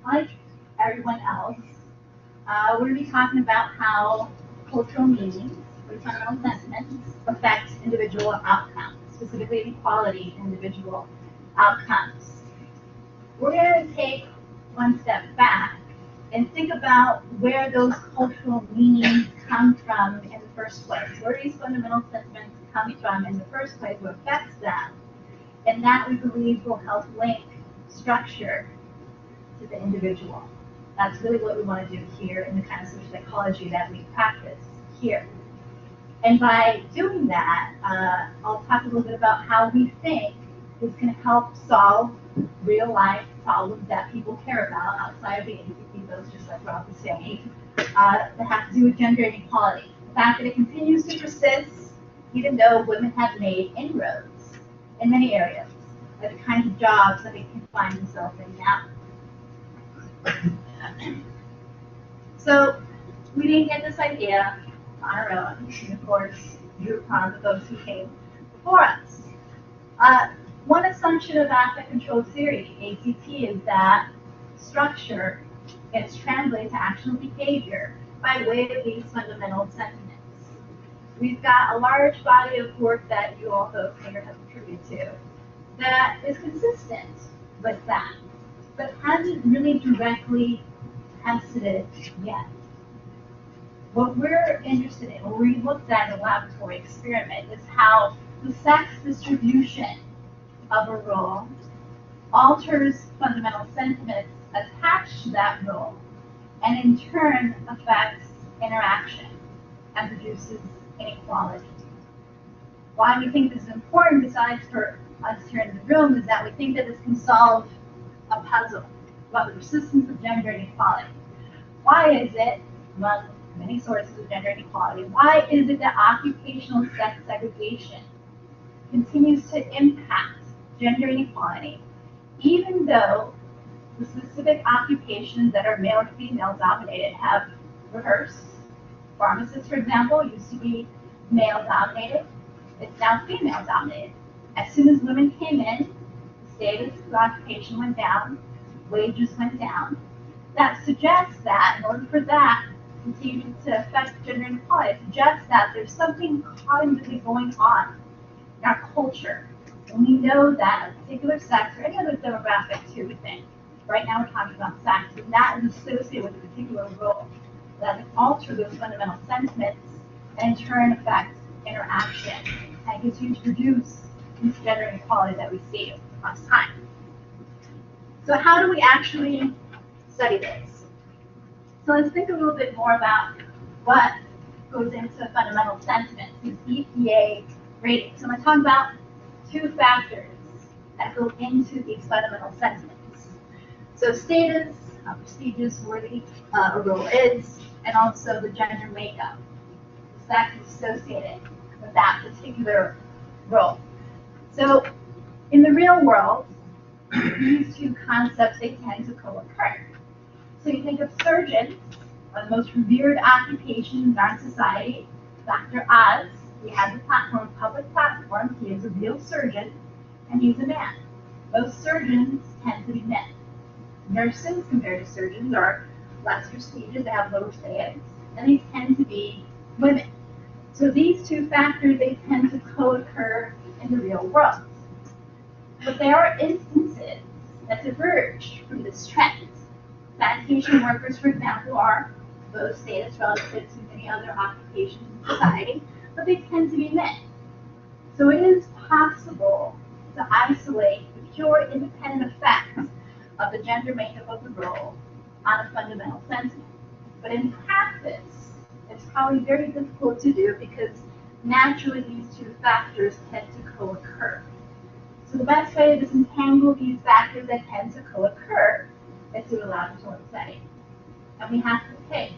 Like everyone else, we're going to be talking about how cultural meanings, or fundamental sentiments, affect individual outcomes, specifically equality in individual outcomes. We're going to take one step back and think about where those cultural meanings come from in the first place. Where these fundamental sentiments come from in the first place, what affects them, and that we believe will help link structure to the individual. That's really what we want to do here in the kind of social psychology that we practice here. And by doing that, I'll talk a little bit about how we think this can help solve real life problems that people care about outside of the ACP, those just like Rob was saying, that have to do with gender inequality. The fact that it continues to persist, even though women have made inroads in many areas, like the kinds of jobs that they can find themselves in now. So we didn't get this idea on our own, and of course, drew upon the folks who came before us. One assumption of affect control theory, ACT, is that structure gets translated to actionable behavior by way of these fundamental sentiments. We've got a large body of work that you all folks here have contributed to that is consistent with that, but hasn't really directly tested it yet. What we're interested in, what we looked at in the laboratory experiment, is how the sex distribution of a role alters fundamental sentiments attached to that role, and in turn affects interaction and produces inequality. Why we think this is important, besides for us here in the room, is that we think that this can solve a puzzle about the persistence of gender inequality. Why is it, among many sources of gender inequality, why is it that occupational sex segregation continues to impact gender inequality, even though the specific occupations that are male or female dominated have reversed? Pharmacists, for example, used to be male dominated, it's now female dominated. As soon as women came in, the status of the occupation went down, wages went down. That suggests that in order for that to continue to affect gender inequality, it suggests that there's something cognitively going on in our culture. And we know that a particular sex, or any other demographic too, we think, right now we're talking about sex, and that is associated with a particular role that can alter those fundamental sentiments and in turn affect interaction and continue to produce this gender inequality that we see across time. So how do we actually study this? So let's think a little bit more about what goes into fundamental sentiments, these EPA ratings. So I'm going to talk about two factors that go into these fundamental sentiments. So status, how prestigious, worthy a role is, and also the gender makeup, the sex associated with that particular role. So in the real world, these two concepts, they tend to co-occur. So you think of surgeons, one of the most revered occupations in our society. Dr. Oz, he has a platform, a public platform. He is a real surgeon, and he's a man. Most surgeons tend to be men. Nurses, compared to surgeons, are less prestigious, they have lower status, and they tend to be women. So these two factors, they tend to co-occur in the real world. But there are instances that diverge from this trend. Sanitation workers, for example, are low status relative to many other occupations in society, but they tend to be men. So it is possible to isolate the pure independent effects of the gender makeup of the role on a fundamental sentiment. But in practice, it's probably very difficult to do because naturally these two factors tend to co-occur. So the best way to disentangle these factors that tend to co-occur is through a laboratory setting. And we have to pick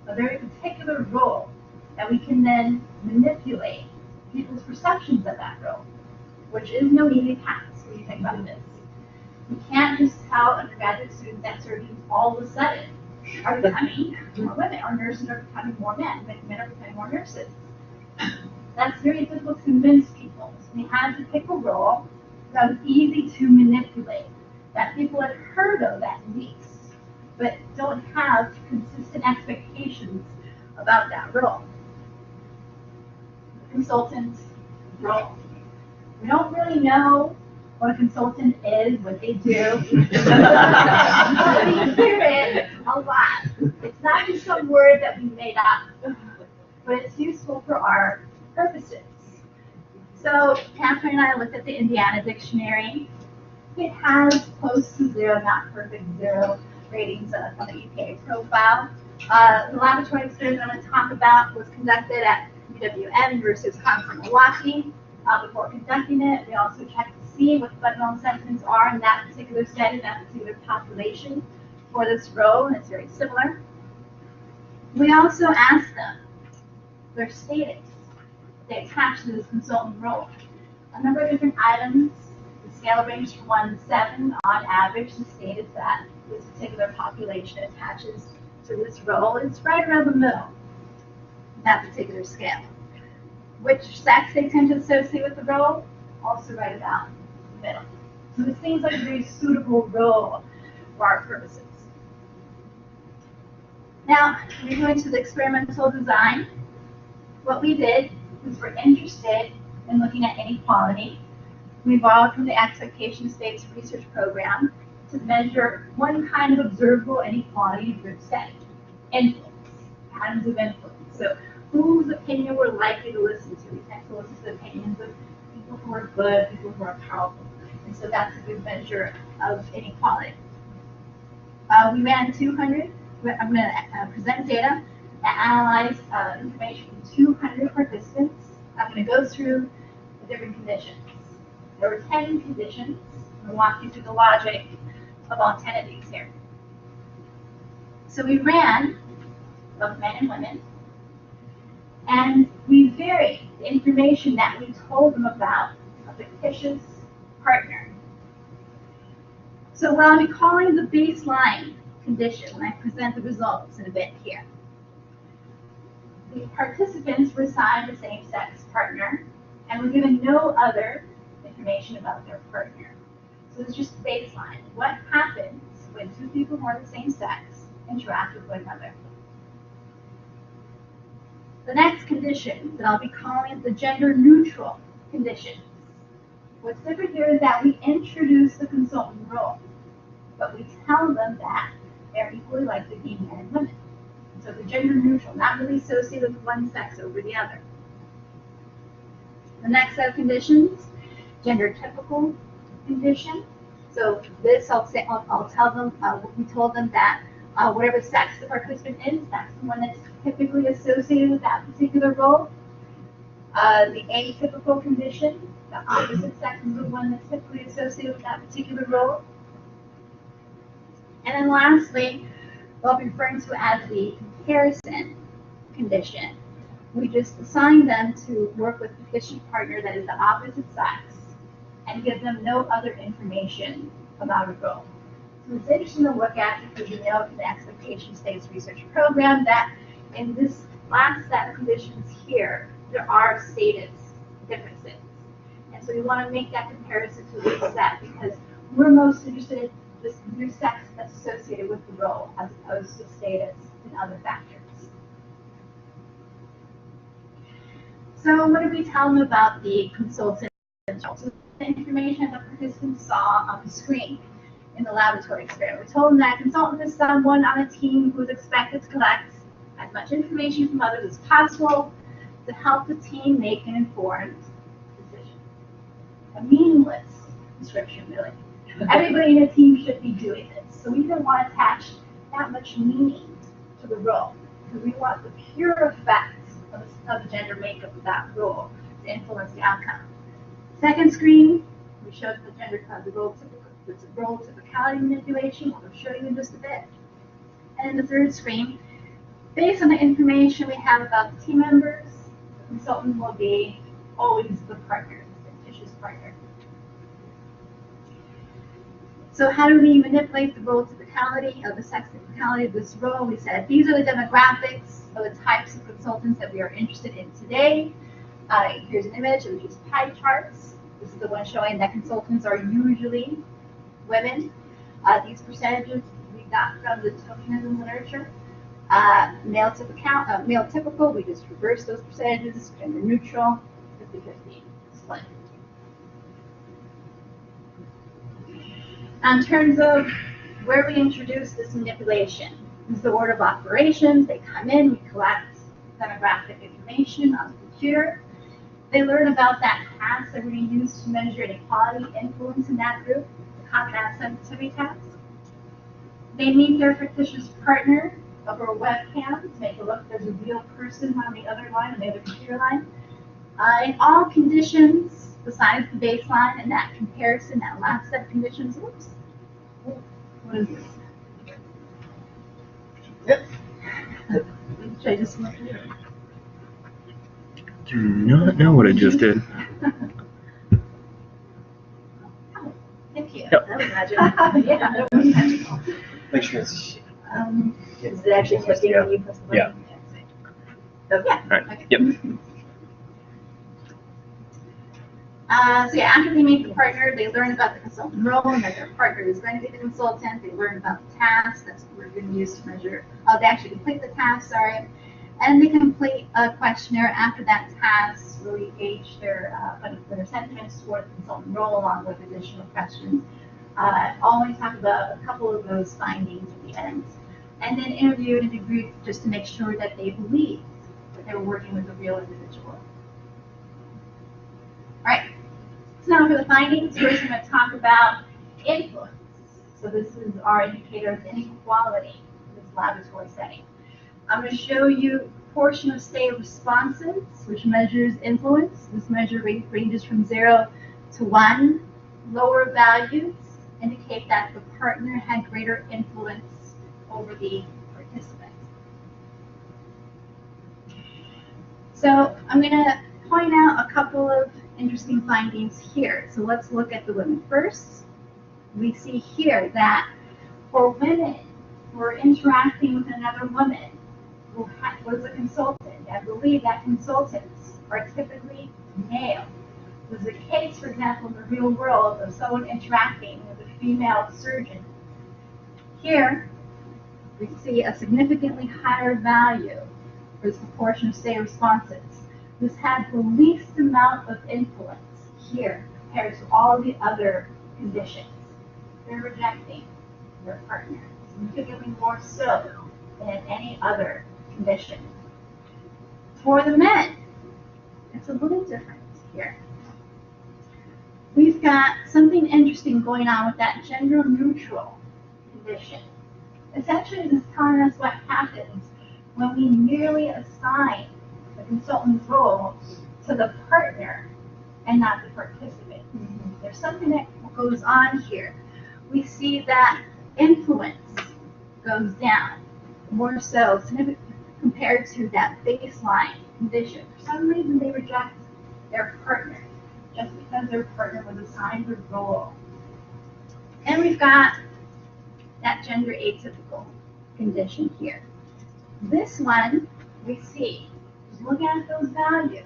a very particular role that we can then manipulate people's perceptions of that role, which is no easy task when you think about this. You can't just tell undergraduate students that surgeons all of a sudden are becoming more women, or nurses are becoming more men, men are becoming more nurses. That's very difficult to convince people. So we had to pick a role that was easy to manipulate, that people had heard of at least, but don't have consistent expectations about that role. The consultant's role. We don't really know what a consultant is, what they do. But we hear it a lot. It's not just some word that we made up, but it's useful for our purposes. So Kathryn and I looked at the Indiana dictionary. It has close to zero, not perfect zero ratings on the EPA profile. The laboratory experiment I'm going to talk about was conducted at UWM, University of Wisconsin-Milwaukee. Before conducting it, we also checked to see what the fundamental assumptions are in that particular study, that particular population for this role, and it's very similar. We also asked them their status they attach to this consultant role. A number of different items. The scale ranges from 1 to 7. On average, the status that this particular population attaches to this role is right around the middle, that particular scale. Which sex they tend to associate with the role, also right about the middle. So this seems like a very suitable role for our purposes. Now, we go into the experimental design. What we did was we're interested in looking at inequality. We borrowed from the Expectation States Research Program to measure one kind of observable inequality in group setting. Influence, patterns of influence. So whose opinion we're likely to listen to. We tend to listen to the opinions of people who are good, people who are powerful. And so that's a good measure of inequality. We ran 200. I'm going to present data that analyze information from 200 participants. I'm going to go through the different conditions. There were 10 conditions. I'm going to walk you through the logic of all 10 of these here. So we ran both men and women, and we varied the information that we told them about a fictitious partner. So what I'll be calling the baseline condition when I present the results in a bit here. The participants were assigned a same-sex partner and were given no other information about their partner. So it's just baseline. What happens when two people who are the same sex interact with one another? The next condition that I'll be calling the gender-neutral conditions. What's different here is that we introduce the consultant role, but we tell them that they're equally likely to be men and women. So the gender-neutral, not really associated with one sex over the other. The next set of conditions, gender-typical condition. So this, I'll tell them, we told them that whatever sex the participant is, that's the one that's typically associated with that particular role. The atypical condition, the opposite sex is the one that's typically associated with that particular role. And then lastly, what I'll be referring to as the comparison condition. We just assign them to work with a fictitious partner that is the opposite sex and give them no other information about a role. So it's interesting to look at because we know from the Expectation States Research Program that in this last set of conditions here, there are status differences. And so we want to make that comparison to this set because we're most interested in just your sex that's associated with the role as opposed to status and other factors. So what did we tell them about the consultant? So the information the participants saw on the screen in the laboratory experiment. We told them that a consultant is someone on a team who is expected to collect as much information from others as possible to help the team make an informed decision. A meaningless description, really. Everybody in a team should be doing this. So we didn't want to attach that much meaning to the role because we want the pure effects of the gender makeup of that role to influence the outcome. Second screen, we showed the gender the role typicality manipulation, which I'll show you in just a bit. And in the third screen, based on the information we have about the team members, the consultant will be always the partner, the fictitious partner. So how do we manipulate the role typicality of the sex typicality of this role? We said these are the demographics of the types of consultants that we are interested in today. Here's an image of these pie charts. This is the one showing that consultants are usually women. These percentages we got from the tokenism literature. Male typical, we just reverse those percentages. Gender neutral, 50-50 split. In terms of where we introduce this manipulation, this is the order of operations. They come in, we collect demographic information on the computer. They learn about that task that we're going to use to measure inequality influence in that group, the contrast sensitivity task. They meet their fictitious partner over a webcam to make it look like there's a real person on the other line, on the other computer line. In all conditions, besides the baseline and that comparison, that last set of conditions, oops, what is this? Yep. Should I just look here? Do not know what I just did. Oh, thank you. Yep. That was magical. Yeah, that was magical. Make sure it's. Is it actually clicking when you press the button? Yeah. Oh, yeah. All right. Okay. Yep. So yeah, after they meet the partner, they learn about the consultant role and that their partner is going to be the consultant. They learn about the task that's what we're going to use to measure. They actually complete the task, sorry. And they complete a questionnaire after that task, really gauge their sentiments toward the consultant role along with additional questions. Always talk about a couple of those findings at the end. And then interview and debrief just to make sure that they believe that they were working with a real individual. All right. So now for the findings, first I'm going to talk about influence. So this is our indicator of inequality in this laboratory setting. I'm going to show you a portion of stay responses, which measures influence. This measure ranges from 0 to 1. Lower values indicate that the partner had greater influence over the participant. So I'm going to point out a couple of interesting findings here. So let's look at the women first. We see here that for women who are interacting with another woman who was a consultant, I believe that consultants are typically male. This is a case, for example, in the real world of someone interacting with a female surgeon. Here, we see a significantly higher value for this proportion of stay responses. This had the least amount of influence here compared to all the other conditions. They're rejecting their partner significantly more so than any other condition. For the men, it's a little different here. We've got something interesting going on with that gender neutral condition. Essentially, this is telling us what happens when we merely assign the consultant's role to the partner and not the participant. There's something that goes on here. We see that influence goes down more so compared to that baseline condition. For some reason, they reject their partner just because their partner was assigned the role. And we've got that gender atypical condition here. This one we see. Look at those values.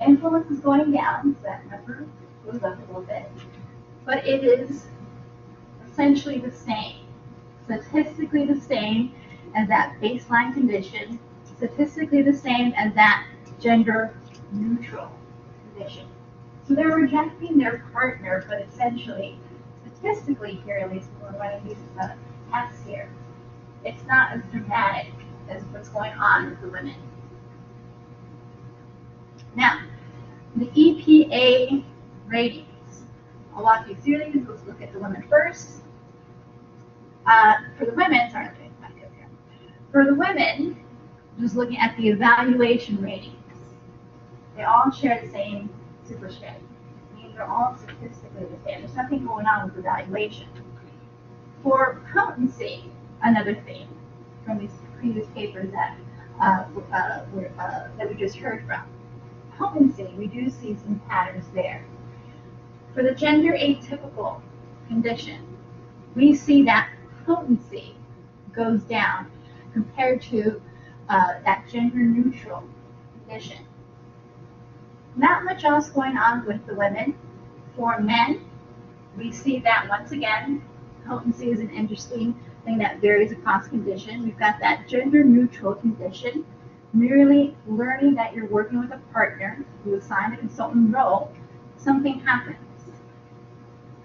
Influence is going down, so that number goes up a little bit. But it is essentially the same, statistically the same as that baseline condition, statistically the same as that gender neutral condition. So they're rejecting their partner, but essentially, statistically here, at least when we're running these tests here, it's not as dramatic as what's going on with the women. Now, the EPA ratings. I'll walk you through these. Let's look at the women first. For the women, sorry, I'm getting back up here. For the women, just looking at the evaluation ratings, they all share the same superscript. Meaning they're all statistically the same. There's nothing going on with evaluation. For potency, another theme from these previous papers that we just heard from. Potency, we do see some patterns there. For the gender atypical condition, we see that potency goes down compared to that gender neutral condition. Not much else going on with the women. For men, we see that once again, Potency is an interesting thing that varies across condition. We've got that gender neutral condition, merely learning that you're working with a partner, you assign a consultant role, something happens.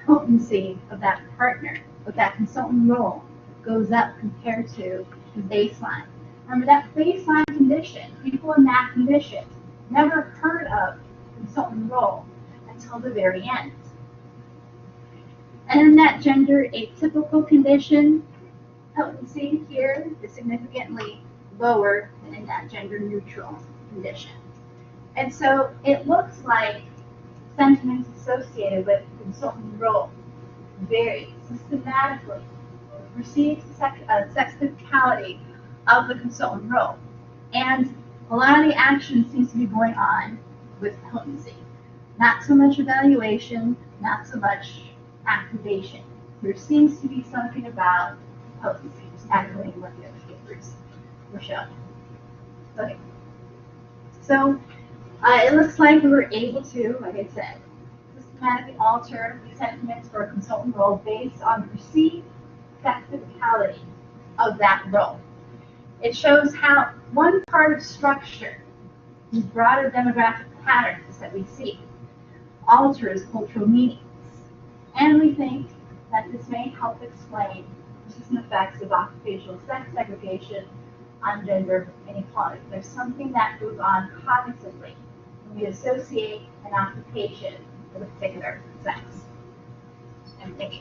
Potency of that partner, of that consultant role, goes up compared to the baseline. Remember that baseline condition, people in that condition never heard of consultant role until the very end. And in that gender atypical condition, potency here is significantly lower than in that gender neutral condition. And so it looks like sentiments associated with consultant role vary systematically. Perceived sexuality of the consultant role. And a lot of the action seems to be going on with potency. Not so much evaluation, not so much activation. There seems to be something about potency, just echoing what the other papers were showing. Okay. So it looks like we were able to, like I said, systematically alter the sentiments for a consultant role based on perceived sexuality of that role. It shows how one part of structure, these broader demographic patterns that we see, alters cultural meanings. And we think that this may help explain persistent effects of occupational sex segregation on gender inequality. There's something that goes on cognitively when we associate an occupation with a particular sex. And thank you.